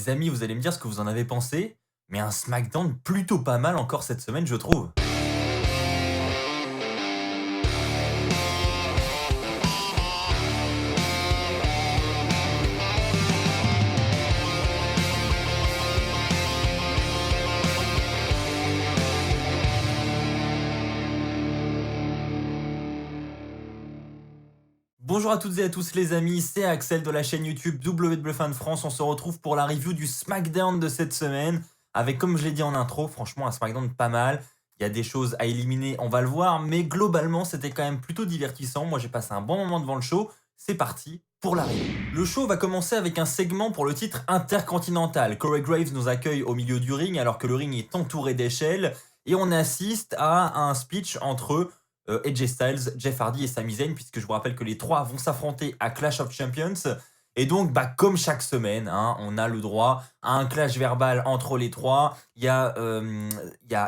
Les amis, vous allez me dire ce que vous en avez pensé, mais un SmackDown plutôt pas mal encore cette semaine, je trouve. Bonjour à toutes et à tous les amis, c'est Axel de la chaîne YouTube WWE Fan France. On se retrouve pour la review du SmackDown de cette semaine avec, comme je l'ai dit en intro, franchement un SmackDown pas mal. Il y a des choses à éliminer, on va le voir, mais globalement c'était quand même plutôt divertissant. Moi j'ai passé un bon moment devant le show. C'est parti pour la review. Le show va commencer avec un segment pour le titre intercontinental. Corey Graves nous accueille au milieu du ring alors que le ring est entouré d'échelles et on assiste à un speech entre AJ Styles, Jeff Hardy et Sami Zayn, puisque je vous rappelle que les trois vont s'affronter à Clash of Champions. Et donc, comme chaque semaine, on a le droit à un clash verbal entre les trois. Il y a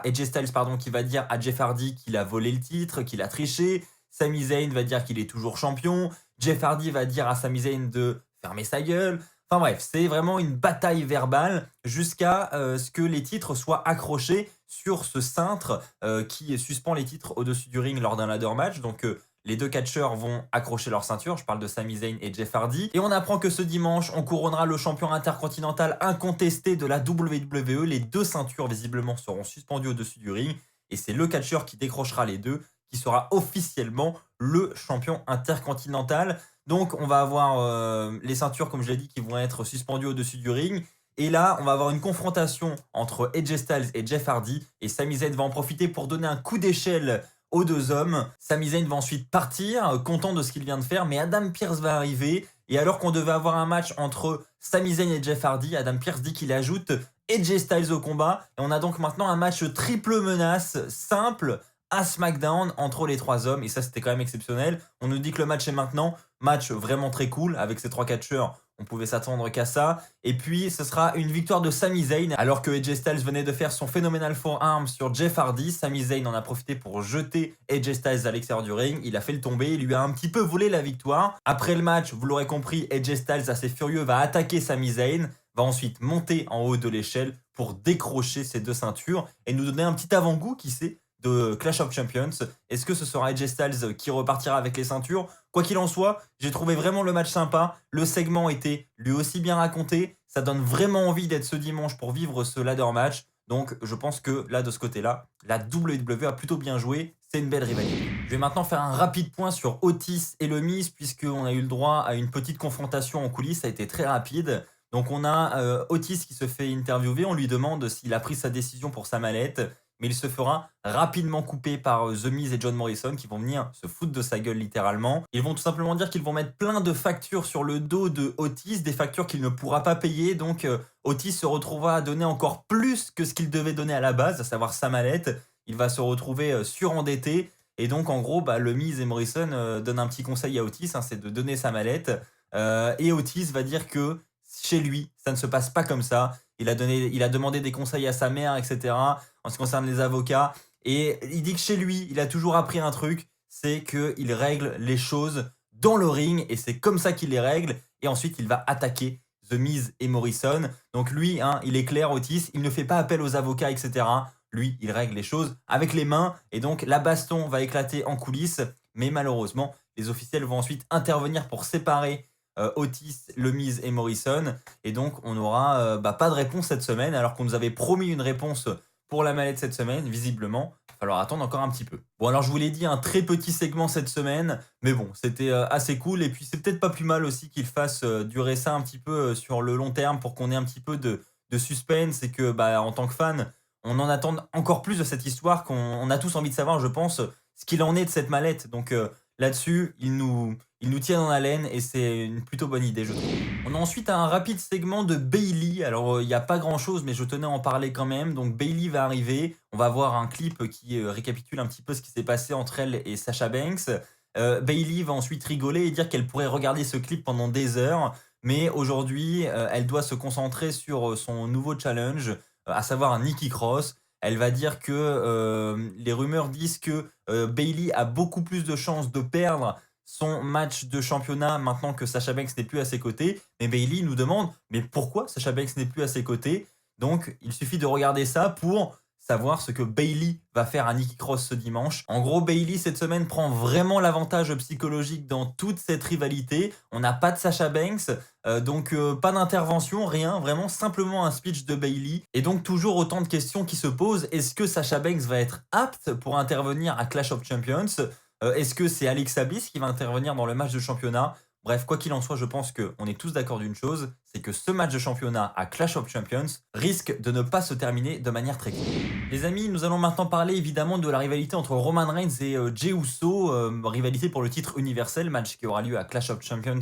AJ Styles qui va dire à Jeff Hardy qu'il a volé le titre, qu'il a triché. Sami Zayn va dire qu'il est toujours champion. Jeff Hardy va dire à Sami Zayn de fermer sa gueule. Enfin bref, c'est vraiment une bataille verbale jusqu'à ce que les titres soient accrochés sur ce cintre qui suspend les titres au-dessus du ring lors d'un ladder match. Donc les deux catcheurs vont accrocher leur ceinture. Je parle de Sami Zayn et Jeff Hardy. Et on apprend que ce dimanche, on couronnera le champion intercontinental incontesté de la WWE. Les deux ceintures visiblement seront suspendues au-dessus du ring. Et c'est le catcheur qui décrochera les deux qui sera officiellement le champion intercontinental. Donc on va avoir les ceintures, comme je l'ai dit, qui vont être suspendues au-dessus du ring. Et là, on va avoir une confrontation entre AJ Styles et Jeff Hardy. Et Sami Zayn va en profiter pour donner un coup d'échelle aux deux hommes. Sami Zayn va ensuite partir, content de ce qu'il vient de faire. Mais Adam Pearce va arriver. Et alors qu'on devait avoir un match entre Sami Zayn et Jeff Hardy, Adam Pearce dit qu'il ajoute AJ Styles au combat. Et on a donc maintenant un match triple menace, simple, à SmackDown entre les trois hommes. Et ça, c'était quand même exceptionnel. On nous dit que le match est maintenant. Match vraiment très cool avec ces trois catcheurs. On pouvait s'attendre qu'à ça. Et puis, ce sera une victoire de Sami Zayn. Alors que AJ Styles venait de faire son phénoménal forearm sur Jeff Hardy, Sami Zayn en a profité pour jeter AJ Styles à l'extérieur du ring. Il a fait le tomber, il lui a un petit peu volé la victoire. Après le match, vous l'aurez compris, AJ Styles, assez furieux, va attaquer Sami Zayn, va ensuite monter en haut de l'échelle pour décrocher ses deux ceintures et nous donner un petit avant-goût, qui sait, de Clash of Champions. Est-ce que ce sera AJ Styles qui repartira avec les ceintures? Quoi qu'il en soit, j'ai trouvé vraiment le match sympa. Le segment était lui aussi bien raconté. Ça donne vraiment envie d'être ce dimanche pour vivre ce ladder match. Donc je pense que là, de ce côté-là, la WWE a plutôt bien joué. C'est une belle rivalité. Je vais maintenant faire un rapide point sur Otis et le Miz, puisqu'on a eu le droit à une petite confrontation en coulisses. Ça a été très rapide. Donc on a Otis qui se fait interviewer. On lui demande s'il a pris sa décision pour sa mallette, mais il se fera rapidement couper par The Miz et John Morrison qui vont venir se foutre de sa gueule littéralement. Ils vont tout simplement dire qu'ils vont mettre plein de factures sur le dos de Otis, des factures qu'il ne pourra pas payer. Donc Otis se retrouvera à donner encore plus que ce qu'il devait donner à la base, à savoir sa mallette. Il va se retrouver surendetté. Et donc en gros, le Miz et Morrison donnent un petit conseil à Otis, c'est de donner sa mallette. Et Otis va dire que chez lui, ça ne se passe pas comme ça. Il a demandé des conseils à sa mère, etc. en ce qui concerne les avocats. Et il dit que chez lui, il a toujours appris un truc, c'est qu'il règle les choses dans le ring. Et c'est comme ça qu'il les règle. Et ensuite, il va attaquer The Miz et Morrison. Donc lui, il est clair, Otis, il ne fait pas appel aux avocats, etc. Lui, il règle les choses avec les mains. Et donc, la baston va éclater en coulisses. Mais malheureusement, les officiels vont ensuite intervenir pour séparer Otis, le Miz et Morrison. Et donc, on n'aura pas de réponse cette semaine, alors qu'on nous avait promis une réponse pour la mallette cette semaine. Visiblement, il va falloir attendre encore un petit peu. Bon, alors je vous l'ai dit, un très petit segment cette semaine, mais bon, c'était assez cool. Et puis, c'est peut-être pas plus mal aussi qu'il fasse durer ça un petit peu sur le long terme pour qu'on ait un petit peu de suspense et que, en tant que fan, on en attende encore plus de cette histoire, qu'on a tous envie de savoir, je pense, ce qu'il en est de cette mallette. Donc là-dessus, il nous tient en haleine et c'est une plutôt bonne idée, je trouve. On a ensuite un rapide segment de Bayley. Alors, il n'y a pas grand-chose, mais je tenais à en parler quand même. Donc, Bayley va arriver. On va voir un clip qui récapitule un petit peu ce qui s'est passé entre elle et Sasha Banks. Bayley va ensuite rigoler et dire qu'elle pourrait regarder ce clip pendant des heures. Mais aujourd'hui, elle doit se concentrer sur son nouveau challenge, à savoir un Nikki Cross. Elle va dire que les rumeurs disent que Bayley a beaucoup plus de chances de perdre son match de championnat maintenant que Sasha Banks n'est plus à ses côtés. Mais Bayley nous demande mais pourquoi Sasha Banks n'est plus à ses côtés. Donc il suffit de regarder ça pour savoir ce que Bayley va faire à Nikki Cross ce dimanche. En gros, Bayley cette semaine prend vraiment l'avantage psychologique dans toute cette rivalité. On n'a pas de Sasha Banks, donc pas d'intervention, rien, vraiment simplement un speech de Bayley. Et donc toujours autant de questions qui se posent. Est-ce que Sasha Banks va être apte pour intervenir à Clash of Champions? Est-ce que c'est Alexa Bliss qui va intervenir dans le match de championnat? Bref, quoi qu'il en soit, je pense qu'on est tous d'accord d'une chose, c'est que ce match de championnat à Clash of Champions risque de ne pas se terminer de manière très cool. Les amis, nous allons maintenant parler évidemment de la rivalité entre Roman Reigns et Jey Uso, rivalité pour le titre universel, match qui aura lieu à Clash of Champions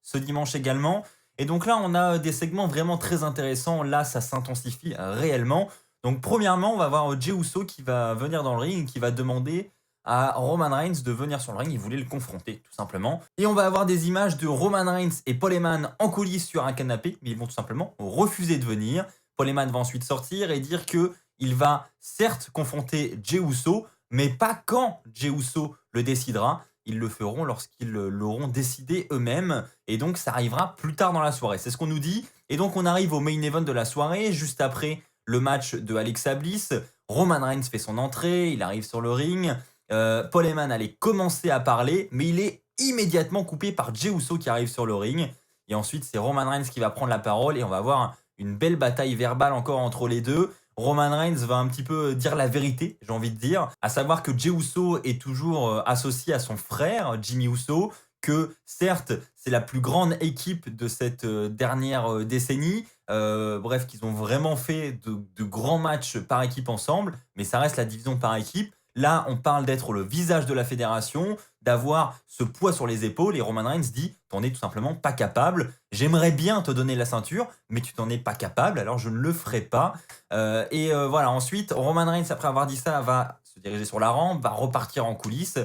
ce dimanche également. Et donc là, on a des segments vraiment très intéressants, là ça s'intensifie réellement. Donc premièrement, on va voir Jey Uso qui va venir dans le ring, qui va demander à Roman Reigns de venir sur le ring, il voulait le confronter tout simplement. Et on va avoir des images de Roman Reigns et Paul Heyman en coulisses sur un canapé, mais ils vont tout simplement refuser de venir. Paul Heyman va ensuite sortir et dire que il va certes confronter Jey Uso, mais pas quand Jey Uso le décidera. Ils le feront lorsqu'ils l'auront décidé eux-mêmes. Et donc ça arrivera plus tard dans la soirée. C'est ce qu'on nous dit. Et donc on arrive au main event de la soirée, juste après le match de Alexa Bliss. Roman Reigns fait son entrée, il arrive sur le ring. Paul Heyman allait commencer à parler, mais il est immédiatement coupé par Jey Uso qui arrive sur le ring. Et ensuite, c'est Roman Reigns qui va prendre la parole et on va avoir une belle bataille verbale encore entre les deux. Roman Reigns va un petit peu dire la vérité, j'ai envie de dire, à savoir que Jey Uso est toujours associé à son frère, Jimmy Uso, que certes, c'est la plus grande équipe de cette dernière décennie, bref, qu'ils ont vraiment fait de grands matchs par équipe ensemble, mais ça reste la division par équipe. Là, on parle d'être le visage de la fédération, d'avoir ce poids sur les épaules. Et Roman Reigns dit, t'en es tout simplement pas capable. J'aimerais bien te donner la ceinture, mais tu t'en es pas capable, alors je ne le ferai pas. Voilà, ensuite, Roman Reigns, après avoir dit ça, va se diriger sur la rampe, va repartir en coulisses.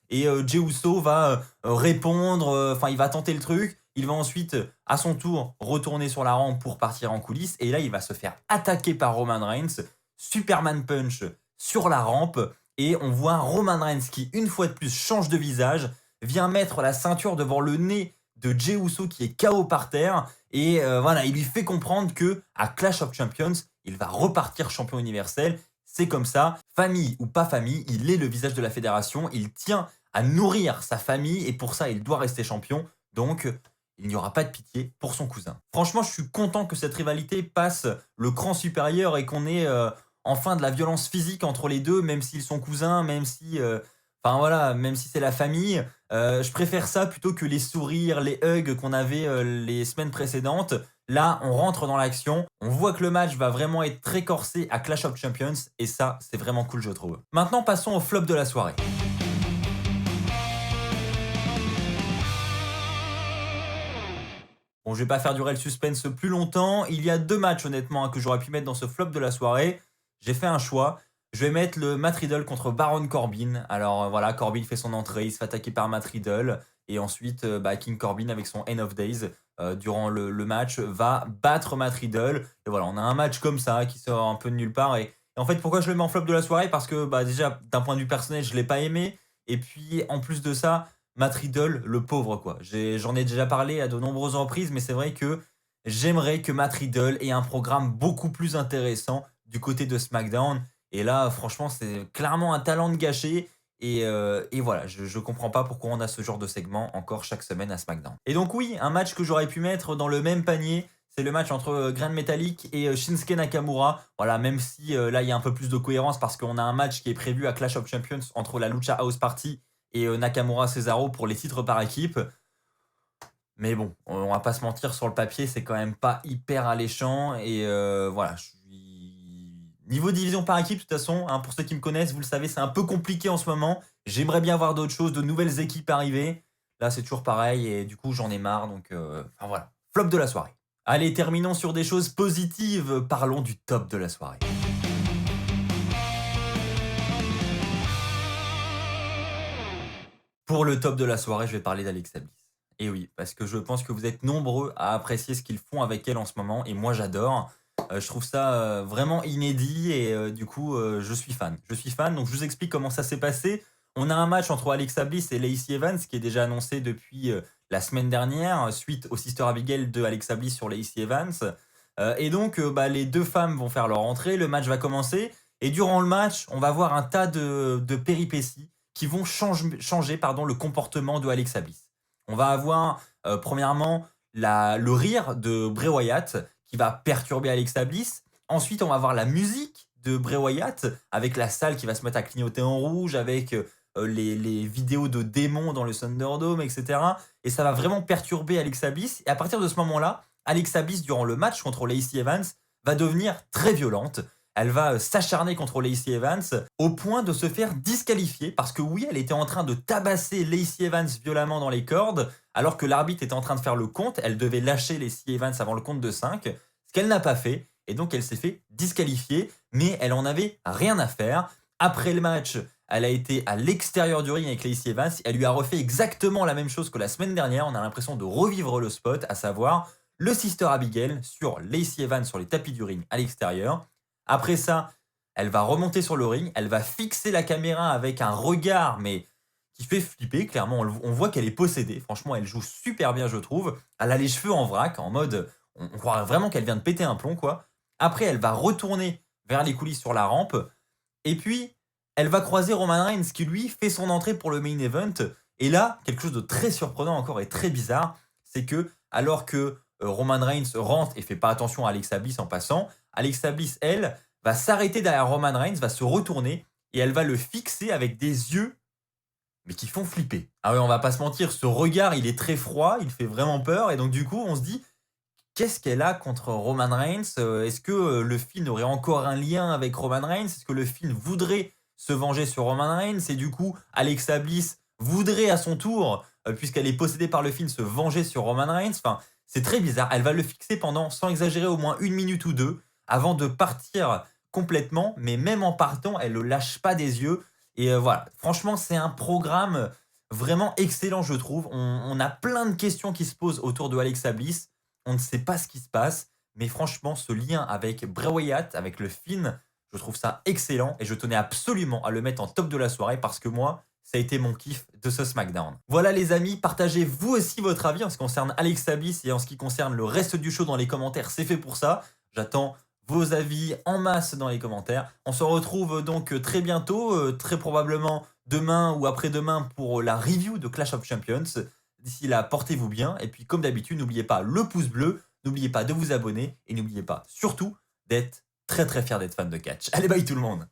Et Jey Uso va répondre, il va tenter le truc. Il va ensuite, à son tour, retourner sur la rampe pour partir en coulisses. Et là, il va se faire attaquer par Roman Reigns. Superman Punch sur la rampe. Et on voit Roman Reigns qui, une fois de plus, change de visage, vient mettre la ceinture devant le nez de Jey Uso qui est KO par terre. Et voilà, il lui fait comprendre que à Clash of Champions, il va repartir champion universel. C'est comme ça, famille ou pas famille, il est le visage de la fédération. Il tient à nourrir sa famille et pour ça, il doit rester champion. Donc, il n'y aura pas de pitié pour son cousin. Franchement, je suis content que cette rivalité passe le cran supérieur et qu'on ait enfin de la violence physique entre les deux, même s'ils sont cousins, même si, même si c'est la famille. Je préfère ça plutôt que les sourires, les hugs qu'on avait les semaines précédentes. Là, on rentre dans l'action. On voit que le match va vraiment être très corsé à Clash of Champions. Et ça, c'est vraiment cool, je trouve. Maintenant, passons au flop de la soirée. Bon, je vais pas faire durer le suspense plus longtemps. Il y a deux matchs, honnêtement, que j'aurais pu mettre dans ce flop de la soirée. J'ai fait un choix. Je vais mettre le Matt Riddle contre Baron Corbin. Alors voilà, Corbin fait son entrée, il se fait attaquer par Matt Riddle. Et ensuite, King Corbin, avec son End of Days, durant le match, va battre Matt Riddle. Et voilà, on a un match comme ça qui sort un peu de nulle part. Et en fait, pourquoi je le mets en flop de la soirée? Parce que déjà, d'un point de vue personnel, je ne l'ai pas aimé. Et puis, en plus de ça, Matt Riddle, le pauvre, quoi. J'en ai déjà parlé à de nombreuses reprises, mais c'est vrai que j'aimerais que Matt Riddle ait un programme beaucoup plus intéressant du côté de SmackDown. Et là, franchement, c'est clairement un talent de gâché. Et voilà, je comprends pas pourquoi on a ce genre de segment encore chaque semaine à SmackDown. Et donc oui, un match que j'aurais pu mettre dans le même panier, c'est le match entre Grand Metalik et Shinsuke Nakamura. Voilà, même si là, il y a un peu plus de cohérence parce qu'on a un match qui est prévu à Clash of Champions entre la Lucha House Party et Nakamura Cesaro pour les titres par équipe. Mais bon, on va pas se mentir, sur le papier, c'est quand même pas hyper alléchant. Et voilà, niveau division par équipe, de toute façon, hein, pour ceux qui me connaissent, vous le savez, c'est un peu compliqué en ce moment. J'aimerais bien voir d'autres choses, de nouvelles équipes arriver. Là, c'est toujours pareil et du coup, j'en ai marre. Donc, voilà, flop de la soirée. Allez, terminons sur des choses positives. Parlons du top de la soirée. Pour le top de la soirée, je vais parler d'Alexa Bliss. Et oui, parce que je pense que vous êtes nombreux à apprécier ce qu'ils font avec elle en ce moment. Et moi, j'adore. Je trouve ça vraiment inédit et du coup, je suis fan. Je suis fan, donc je vous explique comment ça s'est passé. On a un match entre Alexa Bliss et Lacey Evans qui est déjà annoncé depuis la semaine dernière, suite au Sister Abigail de Alexa Bliss sur Lacey Evans. Et donc, les deux femmes vont faire leur entrée, le match va commencer, et durant le match, on va voir un tas de péripéties qui vont changer le comportement de Alexa Bliss. On va avoir, premièrement, le rire de Bray Wyatt qui va perturber Alexa Bliss. Ensuite, on va voir la musique de Bray Wyatt avec la salle qui va se mettre à clignoter en rouge, avec les vidéos de démons dans le Thunderdome, etc. Et ça va vraiment perturber Alexa Bliss. Et à partir de ce moment-là, Alexa Bliss, durant le match contre Lacey Evans, va devenir très violente. Elle va s'acharner contre Lacey Evans au point de se faire disqualifier parce que oui, elle était en train de tabasser Lacey Evans violemment dans les cordes alors que l'arbitre était en train de faire le compte. Elle devait lâcher Lacey Evans avant le compte de 5, ce qu'elle n'a pas fait. Et donc, elle s'est fait disqualifier, mais elle en avait rien à faire. Après le match, elle a été à l'extérieur du ring avec Lacey Evans. Elle lui a refait exactement la même chose que la semaine dernière. On a l'impression de revivre le spot, à savoir le Sister Abigail sur Lacey Evans sur les tapis du ring à l'extérieur. Après ça, elle va remonter sur le ring. Elle va fixer la caméra avec un regard, mais qui fait flipper. Clairement, on voit qu'elle est possédée. Franchement, elle joue super bien, je trouve. Elle a les cheveux en vrac, en mode... On croirait vraiment qu'elle vient de péter un plomb, quoi. Après, elle va retourner vers les coulisses sur la rampe. Et puis, elle va croiser Roman Reigns qui, lui, fait son entrée pour le main event. Et là, quelque chose de très surprenant encore et très bizarre, c'est que, alors que Roman Reigns rentre et fait pas attention à Alexa Bliss en passant, Alexa Bliss, elle, va s'arrêter derrière Roman Reigns, va se retourner et elle va le fixer avec des yeux mais qui font flipper. Ah ouais, on va pas se mentir, ce regard, il est très froid, il fait vraiment peur. Et donc, du coup, on se dit, qu'est-ce qu'elle a contre Roman Reigns? Est-ce que le Finn aurait encore un lien avec Roman Reigns? Est-ce que le Finn voudrait se venger sur Roman Reigns? Et du coup, Alexa Bliss voudrait à son tour, puisqu'elle est possédée par le Finn, se venger sur Roman Reigns. Enfin, c'est très bizarre. Elle va le fixer pendant, sans exagérer, au moins 1 minute ou 2 avant de partir complètement. Mais même en partant, elle ne le lâche pas des yeux. Et voilà, franchement, c'est un programme vraiment excellent, je trouve. On a plein de questions qui se posent autour de Alexa Bliss. On ne sait pas ce qui se passe, mais franchement, ce lien avec Bray Wyatt, avec le Finn, je trouve ça excellent et je tenais absolument à le mettre en top de la soirée parce que moi, ça a été mon kiff de ce SmackDown. Voilà les amis, partagez vous aussi votre avis en ce qui concerne Alexa Bliss et en ce qui concerne le reste du show dans les commentaires, c'est fait pour ça. J'attends vos avis en masse dans les commentaires. On se retrouve donc très bientôt, très probablement demain ou après-demain pour la review de Clash of Champions. D'ici là, portez-vous bien. Et puis, comme d'habitude, n'oubliez pas le pouce bleu, n'oubliez pas de vous abonner et n'oubliez pas surtout d'être très très fier d'être fan de catch. Allez, bye tout le monde!